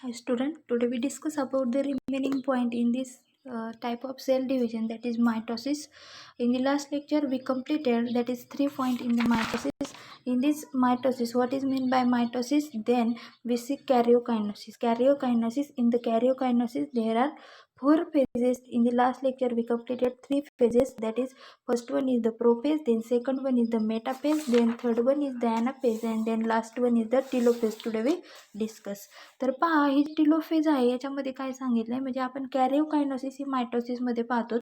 Hi student, today we discuss about the remaining point in this type of cell division, that is mitosis. In the last lecture we completed that is 3 point in the mitosis. In this mitosis, what is meant by mitosis? Then we see karyokinesis. In the karyokinesis there are 4 phases. In the last lecture we completed 3 phases, that is first one is the prophase, then second one is the metaphase, then third one is the anaphase, and then last one is the telophase. Today we discuss. तर पहा, ही telophase आहे याच्यामध्ये काय सांगितलंय, म्हणजे आपण कॅरिओकायनोसिस ही मायटोसिसमध्ये पाहतो.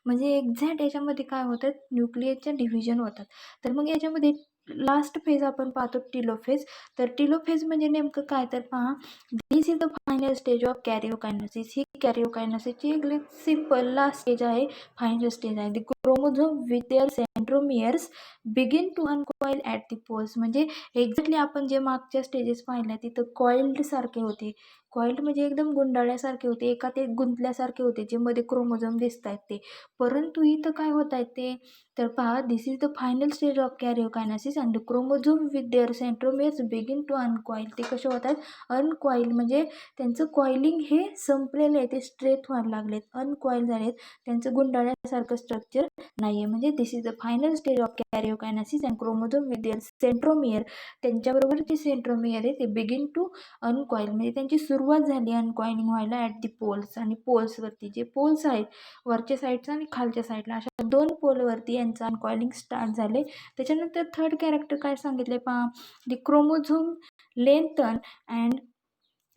म्हणजे एक्झॅक्ट याच्यामध्ये काय होतं, न्यूक्लियसच्या डिव्हिजन होतात. तर मग याच्यामध्ये लास्ट फेज आपण पाहतो टिलोफेज. तर टिलोफेज म्हणजे नेमकं काय, तर पहा, this is the final stage of karyokinesis. ही कॅरिओकायनोसिसची एक सिंपल लास्ट स्टेज आहे, फायनल स्टेज आहे. The chromosome with their centromeres begin to uncoil at the poles. म्हणजे एक्झॅक्टली आपण जे मागच्या स्टेजेस पाहिल्या तिथं कॉइल्ड सारखे होते. कॉइल्ड म्हणजे एकदम गुंडाळ्यासारखे होते, एका ते गुंतल्यासारखे होते, जे मध्ये क्रोमोझोम दिसत आहेत ते. परंतु इथं काय होत आहेत ते, तर पहा, this is the final stage of karyokinesis and chromosome with their centromeres begin to uncoil. ते कसे होतात, अनकॉइल म्हणजे त्यांचं कॉइलिंग हे संपलेलं आहे, ते स्ट्रेट व्हायला लागलेत, अनकॉइल झालेत, त्यांचं गुंडाळ्यासारखं स्ट्रक्चर नाही आहे. म्हणजे this is the final stage of karyokinesis and chromosome with their centromere. त्यांच्याबरोबर जे सेंट्रोमियर आहे ते बिगिन टू अनकॉइल, म्हणजे त्यांची सुरुवात झाली अनकॉइलिंग व्हायला ॲट दी पोल्स. आणि पोल्सवरती जे पोल्स आहेत वरच्या साईडचा आणि खालच्या साईडला, अशा 2 पोलवरती यांचं अनकॉइलिंग स्टार्ट झाले. त्याच्यानंतर थर्ड कॅरेक्टर काय सांगितले पहा, the chromosome lengthen and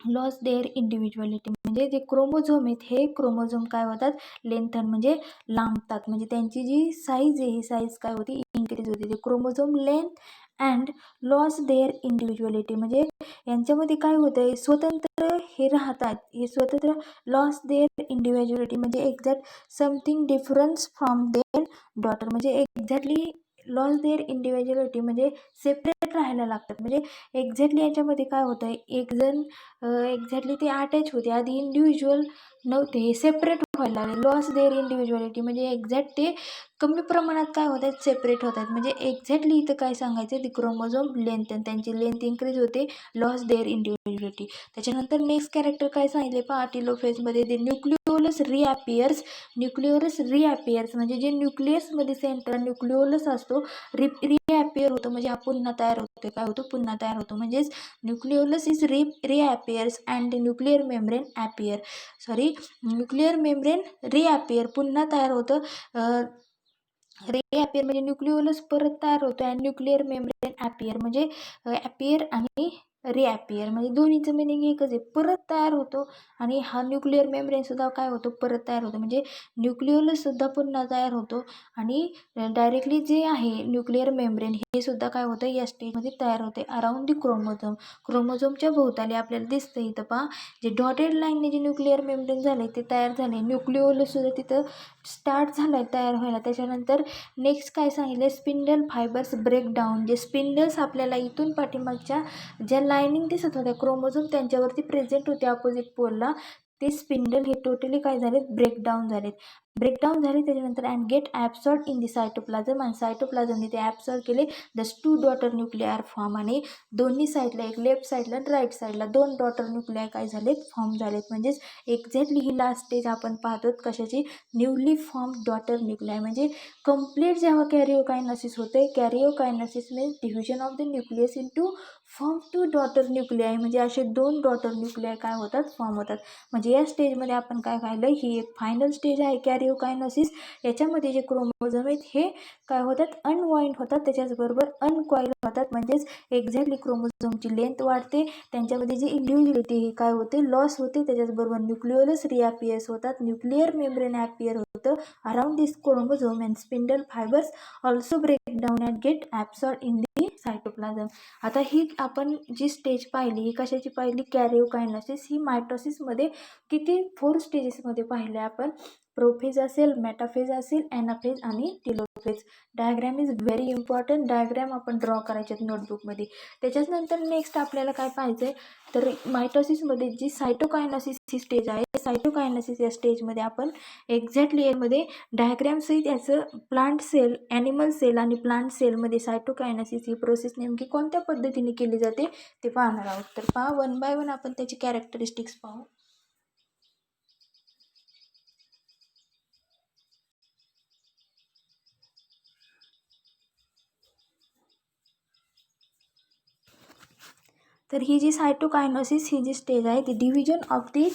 lose their individuality. म्हणजे जे क्रोमोझोम आहेत हे क्रोमोझोम काय होतात, लेंथन म्हणजे लांबतात, म्हणजे त्यांची जी साईज आहे ही साईज काय होती, इन्क्रीज होती. ते chromosome length and lose their individuality, म्हणजे यांच्यामध्ये काय होतं आहे, स्वतंत्र हे राहतात, हे स्वतंत्र लॉस देअर इंडिव्हिज्युअलिटी म्हणजे exact something difference from their daughter. म्हणजे एक्झॅक्टली लॉस देअर इंडिव्हिज्युअलिटी म्हणजे सेपरेट राहायला लागतात. म्हणजे एक्झॅक्टली याच्यामध्ये काय होतं आहे, एक जण एक्झॅक्टली ते अटॅच होते, आधी इंडिव्हिज्युअल नव्हते, हे सेपरेट व्हायला लागले. लॉस देअर इंडिव्हिज्युअलिटी म्हणजे एक्झॅक्ट ते कमी प्रमाणात काय होत आहेत, सेपरेट होत आहेत. म्हणजे एक्झॅक्टली इथं काय सांगायचं, दी क्रोमोझोम लेंथ, त्यांची लेंथ इन्क्रीज होते, लॉस देअर इंडिव्हिज्युअलिटी. त्याच्यानंतर नेक्स्ट कॅरेक्टर काय सांगितले पहा, टिलोफेजमध्ये द न्यूक्लिओलस रिअपियर्स. न्यूक्लिओलस रिअपियर्स म्हणजे जे न्यूक्लियसमध्ये सेंटर न्यूक्लिओलस असतो रिअपियर होतो, म्हणजे हा पुन्हा तयार होतो. काय होतो, पुन्हा तयार होतो. म्हणजेच nucleolus is reappears and nuclear membrane appear. Nuclear membrane reappear पुन्हा तयार होतं. रिअपियर म्हणजे न्यूक्लिओलस परत तयार होतो आणि न्यूक्लिअर मेम्ब्रेन ॲपियर म्हणजे ॲपियर आणि रिअपियर म्हणजे दोन्हीचं मिनिंग एकच आहे, परत तयार होतो. आणि हा न्यूक्लिअर मेम्ब्रेन सुद्धा काय होतो, परत तयार होतो. म्हणजे न्यूक्लिओलस सुद्धा पुन्हा तयार होतो आणि डायरेक्टली जे आहे न्यूक्लिअर मेम्ब्रेन हे सुद्धा काय होतं, या स्टेजमध्ये तयार होते अराउंड दी क्रोमोझोम. क्रोमोझोमच्या भोवताली आपल्याला दिसतं इथं पहा, जे डॉटेड लाईनने जे न्यूक्लिअर मेम्ब्रेन झाले ते तयार झाले. न्यूक्लिओलस सुद्धा तिथं स्टार्ट झाला आहे तयार व्हायला. त्याच्यानंतर नेक्स्ट काय सांगितलं, स्पिंडल फायबर्स ब्रेकडाऊन. जे स्पिंडल्स आपल्याला इथून पाठीमागच्या ज्या लाईनिंग दिसत होत्या क्रोमोझोम त्यांच्यावरती प्रेझेंट होते अपोजिट पोलला, ते स्पिंडल हे टोटली काय झालेत, ब्रेकडाऊन झालेत. त्याच्यानंतर and get absorb in the cytoplasm, आणि सायटोप्लाझमने ते ॲब्सॉर्ब केले. द 2 डॉटर न्यूक्लिआर फॉर्म, आणि दोन्ही साईडला, एक लेफ्ट साईडला आणि राईट साईडला 2 डॉटर न्यूक्लिआय काय झालेत, फॉर्म झालेत. म्हणजेच एक्झॅक्टली ही लास्ट स्टेज आपण पाहतो कशाची, न्यूली फॉर्म डॉटर न्यूक्लिआय. म्हणजे कंप्लीट जेव्हा कॅरिओकायनोसिस होते, karyokinesis means division of the nucleus into form 2 daughter nuclei. म्हणजे असे 2 डॉटर न्यूक्लिआय काय होतात, फॉर्म होतात. म्हणजे या स्टेजमध्ये आपण काय पाहिलं, ही एक फायनल स्टेज आहे कॅरिओकायनोसिस. याच्यामध्ये जे क्रोमोझोम आहेत हे काय होतात, अनवाइंड होतात, त्याच्याचबरोबर अनकॉइल होतात. म्हणजेच एक्झॅक्टली क्रोमोझोमची लेंथ वाढते, त्यांच्यामध्ये जी इंडिव्हिज्युअलिटी ही काय होते, लॉस होते. त्याच्याचबरोबर न्यूक्लिओलस रिअपियर्स होतात, न्यूक्लिअर मेम्ब्रेन ॲपियर होतं around this chromosome, and spindle fibres also break down and get absorb in the cytoplasm. आता ही आपण जी स्टेज पाहिली ही कशाची पाहिली, कॅरिओकायनोसिस. ही मायटोसिसमध्ये किती 4 स्टेजेसमध्ये पाहिले आपण, प्रोफेज असेल, मेटाफेज असेल, ॲनाफेज आणि telophase. Diagram is very important. Diagram आपण ड्रॉ करायचे आहेत नोटबुकमध्ये. त्याच्यानंतर नेक्स्ट आपल्याला काय पाहिजे आहे, तर मायटोसिसमध्ये जी सायटोकायनोसिस ही स्टेज आहे, सायटोकायनोसिस या स्टेजमध्ये आपण एक्झॅक्टली यामध्ये डायग्रॅम सहित याचं प्लांट सेल, ॲनिमल सेल आणि प्लांट सेलमध्ये सायटोकायनेसिस ही प्रोसेस नेमकी कोणत्या पद्धतीने केली जाते ते पाहणार आहोत. तर पहा, वन बाय वन आपण त्याची कॅरेक्टरिस्टिक्स पाहू. तर ही जी सायटोकायनोसिस ही जी स्टेज आहे ती division of the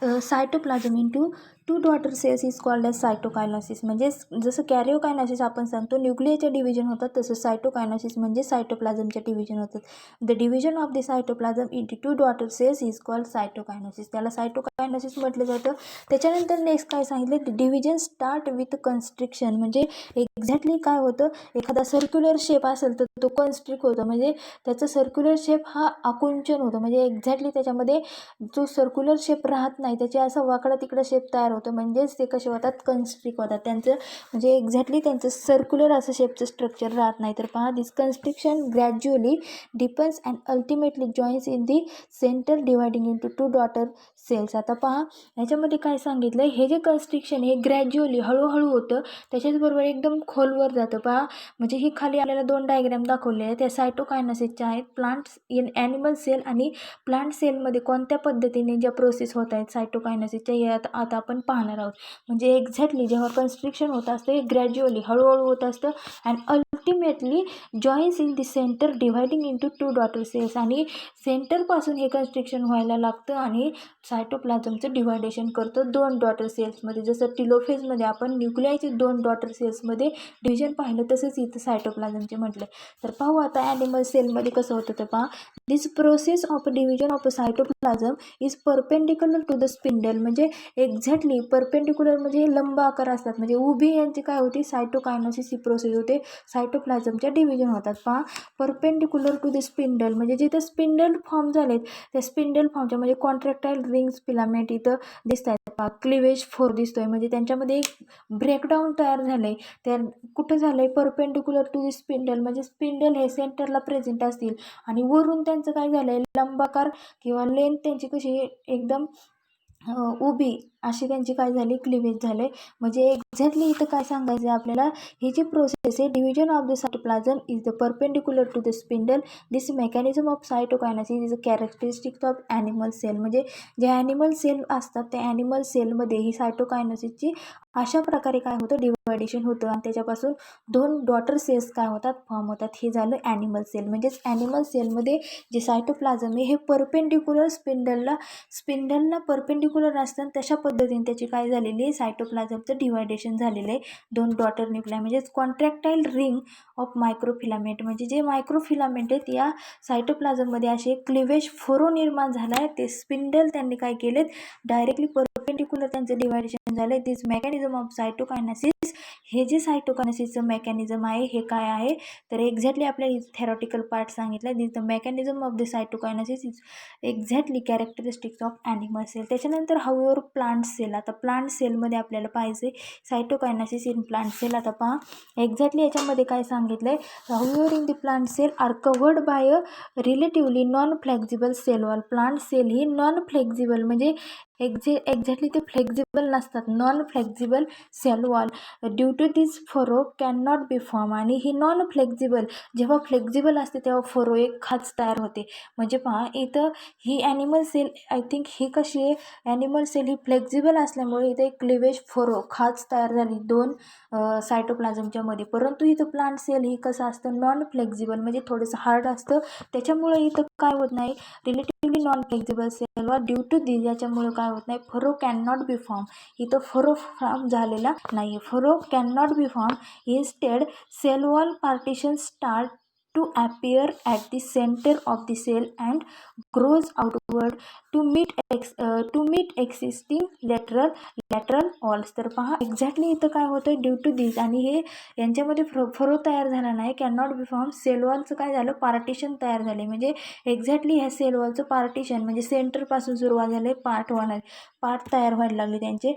cytoplasm into two daughter cells is called as cytokinesis. म्हणजे जसं कॅरिओकायनोसिस आपण सांगतो न्यूक्लियरचे डिव्हिजन होतात, तसं सायटोकायनोसिस म्हणजे सायटोप्लाझमचे डिव्हिजन होतात. The division of the cytoplasm into two daughter cells is called cytokinesis. त्याला सायटोकायनोसिस म्हटलं जातं. त्याच्यानंतर नेक्स्ट काय सांगितलं, डिव्हिजन स्टार्ट विथ कन्स्ट्रिक्शन. म्हणजे एक्झॅक्टली काय होतं, एखादा सर्क्युलर शेप असेल तर तो कन्स्ट्रिक्ट होतो, म्हणजे त्याचं सर्क्युलर शेप हा आकुंचन होतो. म्हणजे एक्झॅक्टली त्याच्यामध्ये जो सर्क्युलर शेप राहत नाही, त्याचे असं वाकडं तिकडं शेप तयार होतं, म्हणजेच ते कसे होतात, कन्स्ट्रिक्ट होतात. त्यांचं म्हणजे एक्झॅक्टली त्यांचं सर्क्युलर असं शेपचं स्ट्रक्चर राहत नाही. तर पहा, this constriction gradually depends and ultimately joins in the centre dividing into two daughter cells. आता पहा, याच्यामध्ये काय सांगितलं, हे जे कन्स्ट्रिक्शन हे ग्रॅज्युअली हळूहळू होतं, त्याच्याचबरोबर एकदम खोलवर जातं. पहा, म्हणजे ही खाली आपल्याला दोन डायग्राम दाखवले आहेत, त्या सायटोकायनोसिसच्या आहेत. प्लांट्स इन ॲनिमल सेल आणि प्लांट सेलमध्ये कोणत्या पद्धतीने ज्या प्रोसेस होत आहेत सायटोकायनोसिसच्या, हे आता आपण पाहणार आहोत. म्हणजे एक्झॅक्टली जेव्हा कन्स्ट्रिक्शन होत असतं हे ग्रॅज्युअली हळूहळू होत असतं and ultimately joins in the centre dividing into two daughter cells. आणि सेंटरपासून हे कन्स्ट्रिक्शन व्हायला लागतं आणि सायटोप्लाझमचं डिव्हायडेशन करतं दोन डॉटर सेल्समध्ये. जसं टिलोफेजमध्ये आपण न्यूक्लियाचे दोन डॉटर सेल्समध्ये डिव्हिजन पाहिलं, तसंच इथं सायटोप्लाझमचे म्हटलं. तर पाहू आता ॲनिमल सेलमध्ये कसं होतं. तर पहा, this process of division of a cytoplasm is perpendicular to the spindle. म्हणजे एक्झॅक्टली परपेंडिक्युलर म्हणजे लंब आकार असतात, म्हणजे उभी यांची काय होती, सायटोकायनोसिस ही प्रोसेस होते, सायटोप्लाझमच्या डिव्हिजन होतात. पहा, परपेंडिक्युलर टू द स्पिंडल म्हणजे जिथं स्पिंडल फॉर्म झालेत त्या स्पिंडल फॉर्मच्या म्हणजे कॉन्ट्रॅक्टाईल रिंग्स फिलामेंट इथं दिसत आहेत. पहा, क्लिवेज 4 दिसतोय, म्हणजे त्यांच्यामध्ये एक ब्रेकडाऊन तयार झालं आहे. त्या कुठं झालं आहे, परपेंडिक्युलर टू द स्पिंडल म्हणजे स्पिंडल हे सेंटरला प्रेझेंट असतील आणि वरून त्यांचं काय झालं आहे, लंबाकार किंवा लेंथ त्यांची कशी एकदम उभी अशी त्यांची काय झाली, क्लिवेज झाले. म्हणजे एक्झॅक्टली इथं काय सांगायचं आहे आपल्याला, ही जी प्रोसेस आहे division of the cytoplasm is the perpendicular to the spindle. This mechanism of cytokinesis is a characteristics of animal cell. म्हणजे जे ॲनिमल सेल असतात त्या ॲनिमल सेलमध्ये ही सायटोकायनोसिसची अशा प्रकारे काय होतं, डिव्हायडेशन होतं आणि त्याच्यापासून दोन डॉटर सेल्स काय होतात, फॉर्म होतात. हे झालं ॲनिमल सेल. म्हणजेच ॲनिमल सेलमध्ये जे सायटोप्लाझम आहे हे परपेंडिक्युलर स्पिंडलला परपेंडिक्युलर असतात, तशा पद्धतीने त्याची काय झालेली आहे, सायटोप्लाझमचं डिव्हायडेशन झालेलं आहे दोन डॉटर न्यूक्लिया. म्हणजेच कॉन्ट्रॅक्टाईल रिंग ऑफ मायक्रोफिलामेंट. म्हणजे जे मायक्रोफिलामेंट आहेत या सायटोप्लाझममध्ये असे क्लिवेज फोरो निर्माण झाला आहे. ते स्पिंडल त्यांनी काय केलेत, डायरेक्टली परपेंडिक्युलर त्यांचं डिव्हायडेशन झालं आहे. दिस मेकॅनिझम ऑफ सायटोकायनोसिस, हे जे सायटोकायनोसिसचं मेकॅनिझम आहे हे काय आहे, तर एक्झॅक्टली आपल्याला थेरॉटिकल पार्ट सांगितलं. This the mechanism of the cytokinesis is exactly characteristics of animal cell. त्याच्यानंतर हाऊएव्हर प्लांट सेल. आता प्लांट सेलमध्ये आपल्याला पाहिजे सायटोकायनोसिस इन प्लांट सेल. आता पहा, एक्झॅक्टली याच्यामध्ये काय सांगितलं आहे, however in the plant cell are covered by a relatively non flexible cell wall. Plant cell ही नॉन फ्लेक्झिबल म्हणजे एक्झॅक्टली ते फ्लेक्झिबल नसतात, non flexible cell wall. Due to this furrow can not be form. आणि ही non flexible, जेव्हा flexible असते तेव्हा furrow एक खाच तयार होते. म्हणजे पहा, इथं ही ॲनिमल सेल आय थिंक ही कशी आहे, ॲनिमल सेल ही फ्लेक्झिबल असल्यामुळे इथे एक क्लिवेज फरो खाच तयार झाली दोन सायटोप्लाझमच्या मध्ये. परंतु इथं प्लांट सेल ही कसं असतं, नॉन फ्लेक्झिबल म्हणजे थोडंसं हार्ड असतं, त्याच्यामुळे इथं काय होत नाही, रिलेटिव्हली नॉन फ्लेक्झिबल सेल वर ड्यू टू दिस याच्यामुळे काय होत नाही, furrow can not be form. इथं फरो फॉर्म झालेला नाही, furrow can not be form. Instead cell wall partition start to appear at the center of the cell and grows outward to meet existing lateral walls. तर पहा, exactly इथं काय होतं, due to दिस आणि हे यांच्यामध्ये फरो तयार झाला नाही, can not be form. Cell वॉलचं काय झालं, पार्टिशन तयार झाले. म्हणजे एक्झॅक्टली ह्या सेल वॉलचं पार्टिशन म्हणजे सेंटरपासून सुरुवात झाले, पार्ट तयार व्हायला लागले त्यांचे.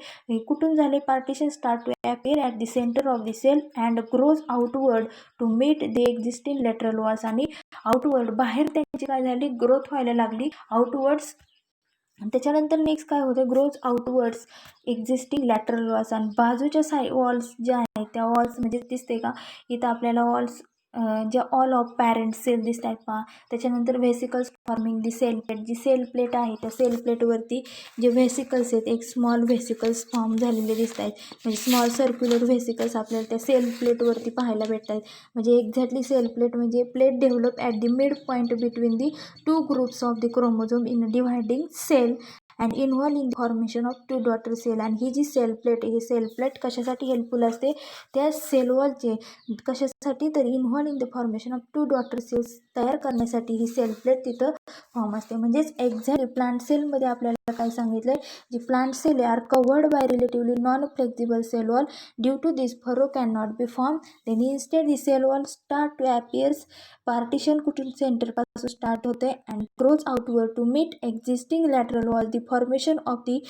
कुठून झाले partition, start to appear at the center of the cell and grows outward to meet the existing lateral walls. आणि आउटवर्ड बाहेर त्यांची काय झाली, ग्रोथ व्हायला लागली आउटवर्ड्स त्याच्यानंतर नेक्स्ट काय होतं, grows outwards existing lateral walls, आणि बाजूच्या वॉल्स ज्या आहेत त्या वॉल्स म्हणजे दिसते का इथं आपल्याला वॉल्स ज्या ऑल ऑफ पॅरेंट सेल दिसत आहेत पहा. त्याच्यानंतर व्हेसिकल्स फॉर्मिंग दी सेल प्लेट, जी सेल प्लेट आहे त्या सेल प्लेटवरती जे व्हेसिकल्स आहेत एक स्मॉल व्हेसिकल्स फॉर्म झालेले दिसत आहेत, म्हणजे स्मॉल सर्क्युलर व्हेसिकल्स आपल्याला त्या सेल प्लेटवरती पाहायला भेटत आहेत. म्हणजे एक्झॅक्टली सेल प्लेट म्हणजे plate develop at the mid point between the two groups of the chromosome in dividing cell and involve in formation of two daughter cell. आणि ही जी सेल प्लेट ही सेल प्लेट कशासाठी helpful असते, त्या cell वॉलचे कशासाठी तर involve in the formation of two daughter cells तयार करण्यासाठी ही सेल प्लेट तिथं फॉर्म असते. म्हणजेच एक्झॅक्टली प्लांट सेलमध्ये आपल्याला काय सांगितलं आहे, जी plant cell are covered by relatively non flexible cell wall due to this furrow can not be form, then instead the cell wall start to appears, partition कुठून सेंटरपासून स्टार्ट होते and grows outward to meet existing lateral wall. The formation of the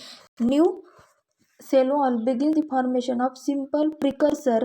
new cell wall begin the formation of simple precursor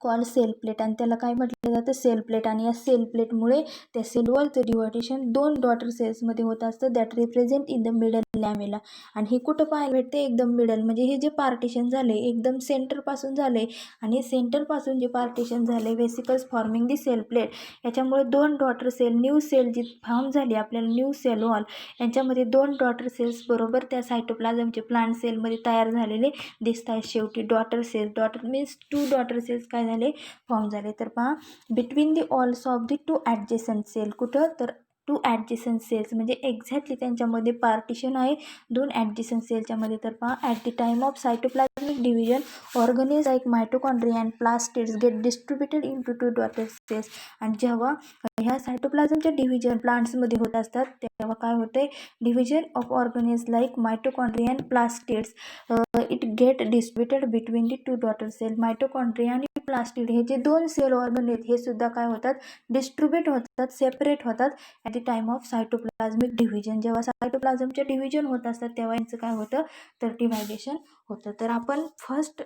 call cell plate, आणि त्याला काय म्हटलं जातं, sale plate. आणि या सेल प्लेटमुळे त्या सेल वॉलचं डिव्हायडेशन दोन डॉटर सेल्समध्ये होत असतं, that represent in the middle lamella. आणि हे कुठं पाहायला भेटते, एकदम मिडल, म्हणजे हे जे पार्टिशन झाले एकदम सेंटरपासून झाले, आणि सेंटरपासून जे पार्टिशन झाले व्हेसिकल्स फॉर्मिंग दी सेल प्लेट, याच्यामुळे दोन डॉटर सेल न्यू सेल जी फॉर्म झाली आपल्याला न्यू सेल वॉल, यांच्यामध्ये दोन डॉटर सेल्स बरोबर त्या सायटोप्लाझमचे प्लांट सेलमध्ये तयार झालेले दिसत आहेत. शेवटी daughter cells, daughter means two daughter cells काय झाले फॉर्म झाले. तर पहा, between the walls of the two adjacent cell, कुठं तर टू ॲडजेसंट सेल्स म्हणजे एक्झॅक्टली त्यांच्यामध्ये पार्टिशन आहे दोन ॲडजेसंट सेलच्यामध्ये. तर पहा, at the time of cytoplasmic division organelles like mitochondria and plastids get distributed into two daughter cells. आणि जेव्हा ह्या सायटोप्लाझमच्या डिव्हिजन प्लांट्समध्ये होत असतात तेव्हा काय होते, division of organelles like mitochondria and plastids it get distributed between the two daughter cell. Mitochondria आणि plastid हे जे दोन सेल ऑर्गन आहेत हे सुद्धा काय होतात, डिस्ट्रीब्यूट होतात, सेपरेट होतात at the time of cytoplasmic division. जेव्हा सायटोप्लाझमचे डिव्हिजन होत असतात तेव्हा यांचं काय होतं तर डिव्हायडेशन होतं. तर आपण फर्स्ट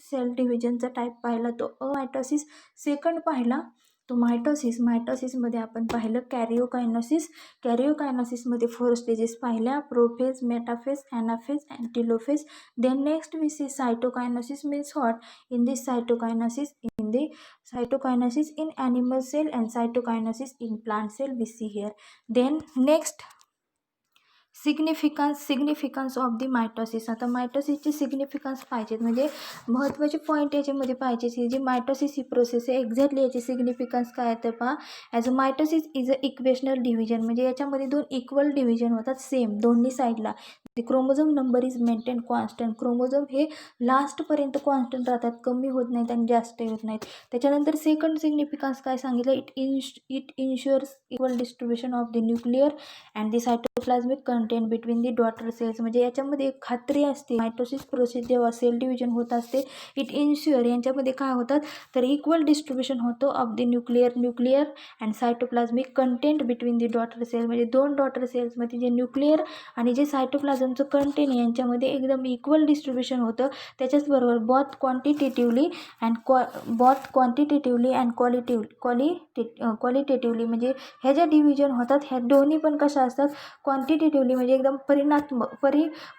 सेल डिव्हिजनचा टाईप पाहिला तो अमायटोसिस, सेकंड पाहिला तो मायटोसिस. मायटोसिसमध्ये आपण पाहिलं कॅरिओकायनोसिस. कॅरिओकायनोसिसमध्ये 4 स्टेजेस पाहिल्या, prophase, metaphase, anaphase and telophase. Then next we see cytokinesis means what, in this cytokinesis in animal cell and cytokinesis in plant cell we see here. Then next significance of the mitosis. आता मायटोसिसची significance पाहिजेत, म्हणजे महत्त्वाचे point याच्यामध्ये पाहिजे. ही जी mitosis ही process आहे exactly याची significance काय आहे तर पहा, as a mitosis is a equational division, म्हणजे याच्यामध्ये दोन इक्वल डिव्हिजन होतात सेम दोन्ही साईडला. The chromosome number is maintain constant, chromosome हे लास्टपर्यंत कॉन्स्टंट राहतात, कमी होत नाहीत आणि जास्तही होत नाहीत. त्याच्यानंतर सेकंड सिग्निफिकन्स काय सांगितलं, it ensures equal distribution of the nuclear and the cytoplasmic content between the daughter cells. म्हणजे याच्यामध्ये एक खात्री असते, मायटोसिस प्रोसेस जेव्हा सेल डिव्हिजन होत असते इट इन्श्युअर यांच्यामध्ये काय होतात तर इक्वल डिस्ट्रीब्युशन होतो of the nuclear and cytoplasmic content between the daughter cell. म्हणजे दोन डॉटर सेल्समध्ये जे न्यूक्लिअर आणि जे सायटोप्लाझमचं कंटेंट आहे यांच्यामध्ये एकदम इक्वल डिस्ट्रीब्युशन होतं. त्याच्याचबरोबर बॉथ क्वांटिटेटिव्हली अँड क्वालिटेटिव्हली म्हणजे ह्या ज्या डिव्हिजन होतात ह्या दोन्ही पण कशा असतात, क्वांटिटेटिव्हली म्हणजे एकदम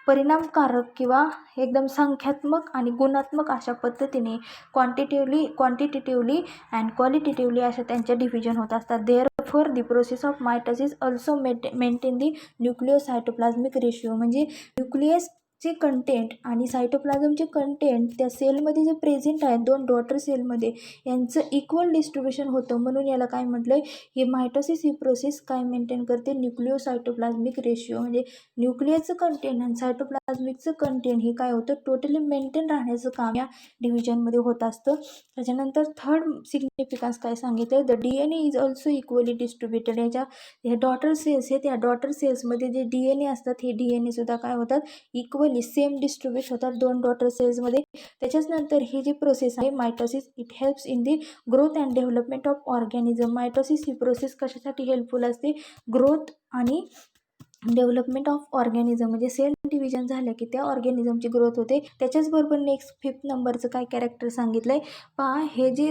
परिणामकारक किंवा एकदम संख्यात्मक आणि गुणात्मक अशा पद्धतीने क्वांटिटेटिव्हली अँड क्वालिटेटिव्हली अशा त्यांच्या डिव्हिजन होत असतात. Therefore the process of mitosis also maintain the nucleocytoplasmic ratio. म्हणजे न्यूक्लियसचे कंटेंट आणि सायटोप्लाझमचे कंटेंट त्या सेलमध्ये जे प्रेझेंट आहेत दोन डॉटर सेलमध्ये यांचं इक्वल डिस्ट्रीब्युशन होतं, म्हणून याला काय म्हटलं आहे, हे मायटोसिस ही प्रोसेस काय मेंटेन करते, न्यूक्लिओसायटोप्लाझमिक रेशिओ. म्हणजे न्यूक्लियसचं कंटेंट आणि सायटोप्लाझमिकचं कंटेंट हे काय होतं टोटली मेंटेन राहण्याचं काम या डिव्हिजनमध्ये होत असतं. त्याच्यानंतर थर्ड सिग्निफिकन्स काय सांगितलं, the DNA is also equally distributed. ह्या डॉटर सेल्स हे त्या डॉटर सेल्समध्ये जे DNA असतात हे DNA सुद्धा काय होतात इक्वली सेम डिस्ट्रीब्यूट होतात दोन डॉटर सेल्समध्ये. त्याच्याच नंतर ही जी प्रोसेस आहे mitosis it helps in the growth and development of organism. Mitosis he process कशासाठी हेल्पफुल असते, ग्रोथ आणि डेव्हलपमेंट ऑफ ऑर्गॅनिझम म्हणजे सेल डिव्हिजन झालं की त्या ऑर्गॅनिझमची ग्रोथ होते. त्याच्याचबरोबर नेक्स्ट 5th नंबरचं काय कॅरेक्टर सांगितलं आहे पहा. हे जे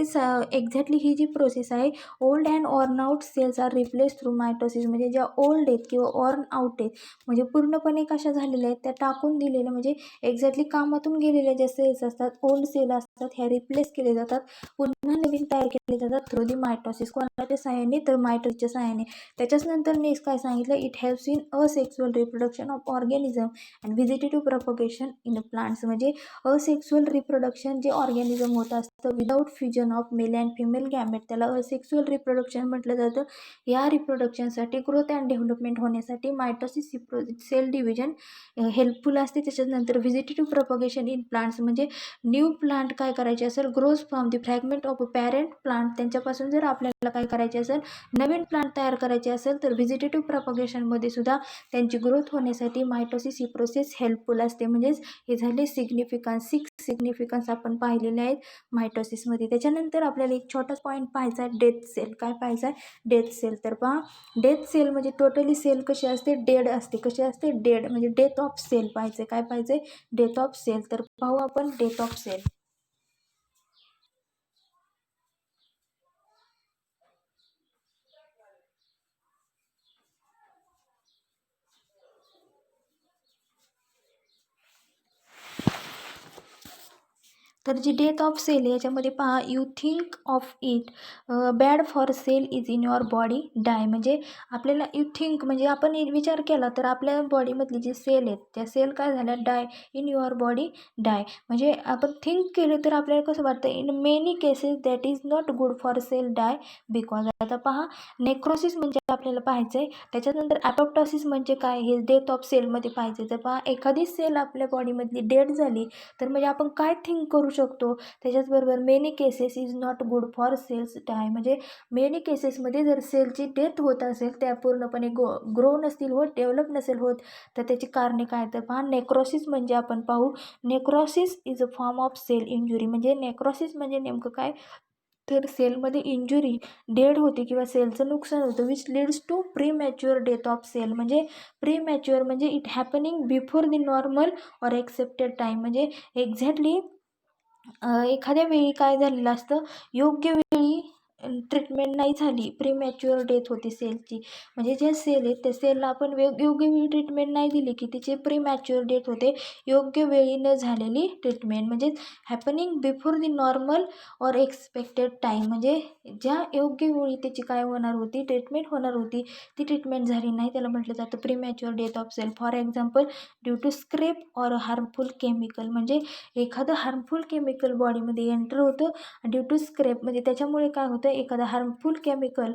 एक्झॅक्टली ही जी प्रोसेस आहे, old and worn out cells are replace through mitosis. म्हणजे ज्या ओल्ड आहेत किंवा ऑर्न आउट आहेत म्हणजे पूर्णपणे कशा झालेल्या आहेत त्या टाकून दिलेल्या, म्हणजे एक्झॅक्टली कामातून गेलेल्या ज्या सेल्स असतात, ओल्ड सेल असतात, ह्या रिप्लेस केले जातात, पुन्हा नवीन तयार केले जातात थ्रू दी मायटोसिस. कोणाच्या सहाय्याने तर मायटोसिसच्या सहाय्याने. त्याच्याच नंतर नेक्स्ट काय सांगितलं, it helps in asexual reproduction of organism and vegetative propagation in plants. म्हणजे असेक्सुअल रिप्रोडक्शन जे ऑर्गॅनिझम होत असतं without fusion of male and female gamete, त्याला असेक्सुअल रिप्रोडक्शन म्हटलं जातं. या रिप्रोडक्शनसाठी ग्रोथ अँड डेव्हलपमेंट होण्यासाठी मायटोसिस सेल डिव्हिजन हेल्पफुल असते. त्याच्यानंतर व्हिजिटेटिव्ह प्रपोगेशन इन प्लांट्स म्हणजे न्यू प्लांट काय करायचे असेल, growth from the fragment of a parent plant, त्यांच्यापासून जर आपल्याला काय करायचे असेल, नवीन प्लांट तयार करायचे असेल तर व्हिजिटेटिव्ह प्रपोगेशनमध्ये सुद्धा त्यांची ग्रोथ होण्यासाठी मायटोसिस ही प्रोसेस हेल्पफुल असते. म्हणजेच हे झाले सिग्निफिकन्स, 6 सिग्निफिकन्स आपण पाहिलेले आहेत मायटोसिसमध्ये. त्याच्यानंतर आपल्याला एक छोटाच पॉईंट पाहायचा आहे, डेथ सेल. काय पाहायचा आहे, डेथ सेल. तर पहा, डेथ सेल म्हणजे टोटली सेल कशी असते, डेड असते. कशी असते, डेड. म्हणजे डेथ ऑफ सेल पाहायचे. काय पाहायचे, डेथ ऑफ सेल. तर पाहू आपण डेथ ऑफ सेल. तर जी डेथ ऑफ सेल याच्यामध्ये पहा, you think of it bad for cell is in your body die. म्हणजे आपल्याला यू थिंक म्हणजे आपण विचार केला तर आपल्या बॉडीमधली जी सेल आहेत त्या सेल काय झाल्या, die in your body die. म्हणजे आपण थिंक केलं तर आपल्याला कसं वाटतं, in many cases that is not good for cell die because. आता पहा, नेक्रोसिस म्हणजे आपल्याला पाहायचं आहे. त्याच्यानंतर ॲपोप्टोसिस म्हणजे काय, हे डेथ ऑफ सेलमध्ये पाहायचं. तर पहा, एखादी सेल आपल्या बॉडीमधली डेड झाली तर म्हणजे आपण काय थिंक करू शकतो. त्याच्याचबरोबर many cases is not good for cells die. म्हणजे मेनी केसेसमध्ये जर सेलची डेथ होत असेल, त्या पूर्णपणे ग्रो नसतील होत, डेव्हलप नसेल होत, तर त्याची कारणे काय. तर पहा, नेक्रोसिस म्हणजे आपण पाहू, necrosis is a form of cell injury. म्हणजे नेक्रोसिस म्हणजे नेमकं काय, तर सेलमध्ये इंजुरी, डेड होते किंवा सेलचं नुकसान होतं, which leads to premature death of cell. म्हणजे प्री मॅच्युअर म्हणजे it happening before the normal or expected time. म्हणजे एक्झॅक्टली एखाद्या वेळी काय झालेलं असतं, योग्य वेळी ट्रीटमेंट नाही झाली, प्रीमॅच्युअर डेथ होती सेलची. म्हणजे जे सेल आहेत त्या सेलला आपण योग्य वेळी ट्रीटमेंट नाही दिली की तिची प्रीमॅच्युअर डेथ होते, योग्य वेळी न झालेली ट्रीटमेंट. म्हणजे happening before the normal or expected time. म्हणजे ज्या योग्य वेळी त्याची काय होणार होती, ट्रीटमेंट होणार होती, ती ट्रीटमेंट झाली नाही, त्याला म्हटलं जातं premature death of cell. For example, due to scrape or harmful chemical. म्हणजे एखादं हार्मफुल केमिकल बॉडीमध्ये एंटर होतं ड्यू टू स्क्रेप. म्हणजे त्याच्यामुळे काय होतं, एखादं हार्मफुल केमिकल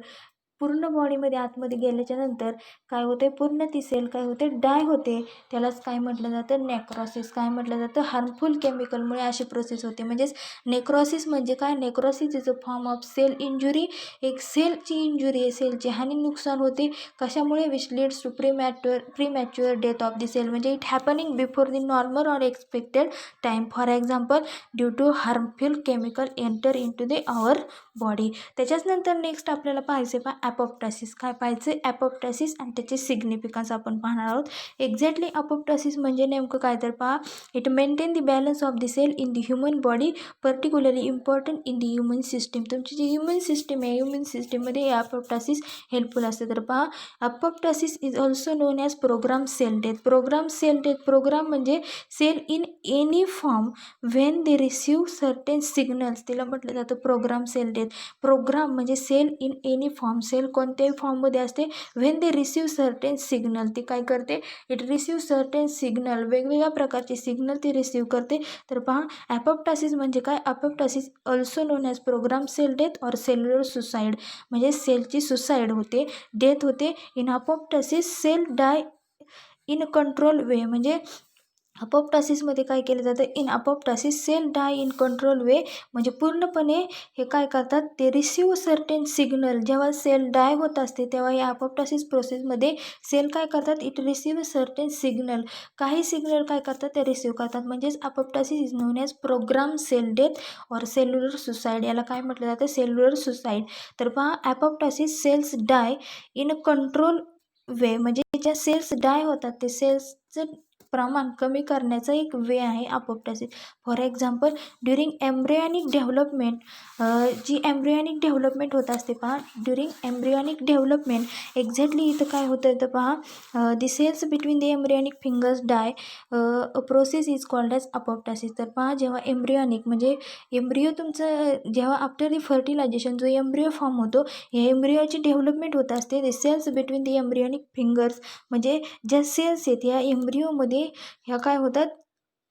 पूर्ण बॉडीमध्ये आतमध्ये गेल्याच्या नंतर काय होते, पूर्ण ती सेल काय होते, डाय होते. त्यालाच काय म्हटलं जातं, नेक्रोसिस. काय म्हटलं जातं, हार्मफुल केमिकलमुळे अशी प्रोसेस होते. म्हणजेच नेक्रोसिस म्हणजे काय, necrosis is a form of cell injury. एक सेलची इंजुरी आहे, सेलची हानी, नुकसान होते. कशामुळे, which leads to premature death of the cell. म्हणजे it happening before the normal or expected time. For example, due to harmful chemical enter into the our body. त्याच्याच नंतर नेक्स्ट आपल्याला पाहायचे ॲपोप्टोसिस. काय पाहायचे, ॲपोप्टोसिस आणि त्याचे सिग्निफिकन्स आपण पाहणार आहोत. एक्झॅक्टली ॲपोप्टोसिस म्हणजे नेमकं काय, तर पहा, it maintain the balance of the cell in the human body, particularly important in the human system. तुमची जी ह्युमन सिस्टीम आहे, ह्युमन सिस्टीममध्ये ॲपोप्टोसिस हेल्पफुल असते. तर पहा, apoptosis is also known as program cell death. Program cell death, program म्हणजे cell in any form when they receive certain signals, तिला म्हटलं जातं प्रोग्राम सेल डेथ. प्रोग्राम म्हणजे cell in any form, cell कोणत्याही फॉर्ममध्ये असते, when they receive certain signal, ती काय करते, इट रिसीव सर्टेन सिग्नल, वेगवेगळ्या प्रकारचे सिग्नल ती रिसीव करते. तर पहा, ॲपोप्टोसिस म्हणजे काय, apoptosis also known as program cell death or cellular suicide. म्हणजे सेलची सुसाईड होते, डेथ होते. In apoptosis cell die in control way. म्हणजे अपोप्टोसिसमध्ये काय केलं जातं, in apoptosis cell die in control way. म्हणजे पूर्णपणे हे काय करतात, ते रिसीव सर्टेन सिग्नल. जेव्हा सेल डाय होत असते तेव्हा या अपोप्टोसिस प्रोसेसमध्ये सेल काय करतात, इट रिसीव सर्टेन सिग्नल. काही सिग्नल काय करतात, ते रिसीव करतात. म्हणजेच apoptosis is known as program cell death or cellular suicide. याला काय म्हटलं जातं, सेल्युलर सुसाईड. तर पहा, apoptosis cells die in control way म्हणजे ज्या सेल्स डाय होतात ते सेल्सचं प्रमाण कमी करण्याचा एक वे आहे apoptosis. For example during embryonic development, जी एम्ब्रियॉनिक डेव्हलपमेंट होत असते पहा, ड्युरिंग एम्ब्रियॉनिक डेव्हलपमेंट एक्झॅक्टली इथं काय होतं तर पहा, the cells between the embryonic fingers die, a process is called as apoptosis. तर पहा जेव्हा एम्ब्रियॉनिक म्हणजे एम्ब्रियो तुमचं जेव्हा आफ्टर द फर्टिलायझेशन जो एम्ब्रियो फॉर्म होतो, या एम्ब्रियोची डेव्हलपमेंट होत असते. The cells between the embryonic fingers म्हणजे ज्या सेल्स आहेत या एम्ब्रियोमध्ये ह्या काय होतात,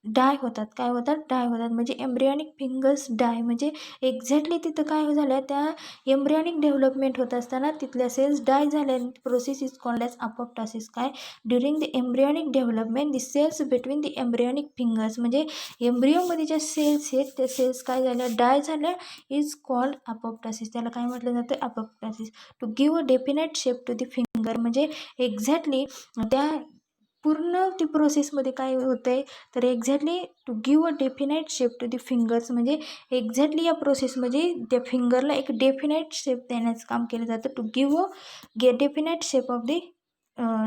डाय होतात. काय होतात, डाय होतात. म्हणजे एम्ब्रियॉनिक फिंगर्स डाय म्हणजे एक्झॅक्टली तिथं काय झालं, त्या एम्ब्रियॉनिक डेव्हलपमेंट होत असताना तिथल्या सेल्स डाय झाल्या. Process is called as apoptosis. काय, during the embryonic development the cells between the embryonic fingers म्हणजे एम्ब्रियोमध्ये ज्या सेल्स आहेत त्या सेल्स काय झाल्या, डाय झाल्या, इज कॉल्ड अपोप्टोसिस. त्याला काय म्हटलं जातं, apoptosis. To give a definite shape to the finger म्हणजे एक्झॅक्टली त्या पूर्ण ती प्रोसेसमध्ये काय होतं आहे तर exactly to give a definite shape to the fingers म्हणजे एक्झॅक्टली या प्रोसेसमध्ये त्या फिंगरला एक डेफिनाईट शेप देण्याचं काम केलं जातं. To give a definite shape of the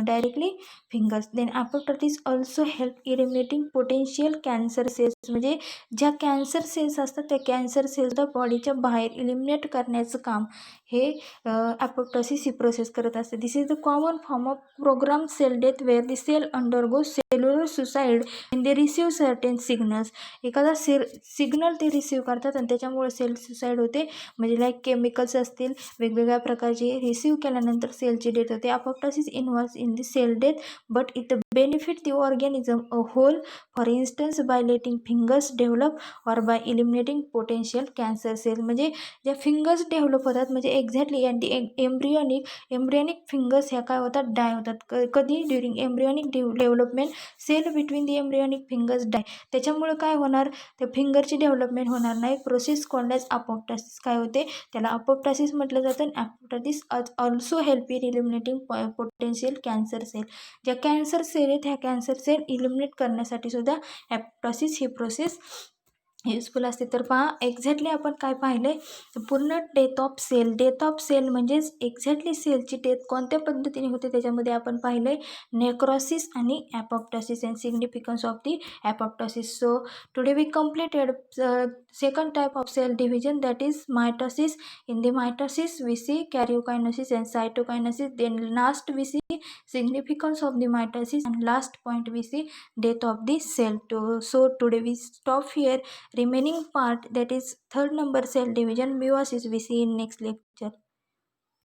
directly fingers. Then apoptosis also help eliminating potential cancer cells म्हणजे ज्या कॅन्सर सेल्स असतात त्या कॅन्सर सेल्सला बॉडीच्या बाहेर इलिमिनेट करण्याचं काम हे अपोप्टोसिस ही प्रोसेस करत असते. This is the common form of program cell death where the cell undergo cellular suicide in they receive certain signals. एखादा सिग्नल ते रिसीव्ह करतात आणि त्याच्यामुळे सेल सुसाईड होते. म्हणजे लाईक केमिकल्स असतील वेगवेगळ्या प्रकारचे रिसीव्ह केल्यानंतर सेलची डेथ होते. Apoptosis involves in the cell death but it benefit the organism a whole, for instance by letting fingers develop or by eliminating potential cancer cell. म्हणजे ज्या फिंगर्स डेव्हलप होतात म्हणजे एक्झॅक्टली एम्ब्रियॉनिक फिंगर्स ह्या काय होतात, die होतात. कधी, during embryonic development cell between the embryonic fingers die. त्याच्यामुळे काय होणार, त्या फिंगरची डेव्हलपमेंट होणार नाही. Process called as apoptosis. काय होते, त्याला अपोप्टोसिस म्हटलं जातं. Apoptosis also help in eliminating potential cancer cell. ज्या कॅन्सर सेल आहेत ह्या कॅन्सर सेल इलिमिनेट करण्यासाठी सुद्धा अपोप्टोसिस ही प्रोसेस युजफुल असते. तर पहा एक्झॅक्टली आपण काय पाहिलं, पूर्ण death of cell. Death of cell म्हणजेच एक्झॅक्टली सेलची डेथ कोणत्या पद्धतीने होते त्याच्यामध्ये आपण पाहिलं आहे नेक्रोसिस आणि apoptosis and significance of the apoptosis. So today we completed second type of cell division, that is mitosis. In the mitosis we see karyokinesis and cytokinesis. Then last we see significance of the mitosis and last point we see death of the cell. So today we stop here. Remaining part, that is third number cell division meiosis, we see in next lecture.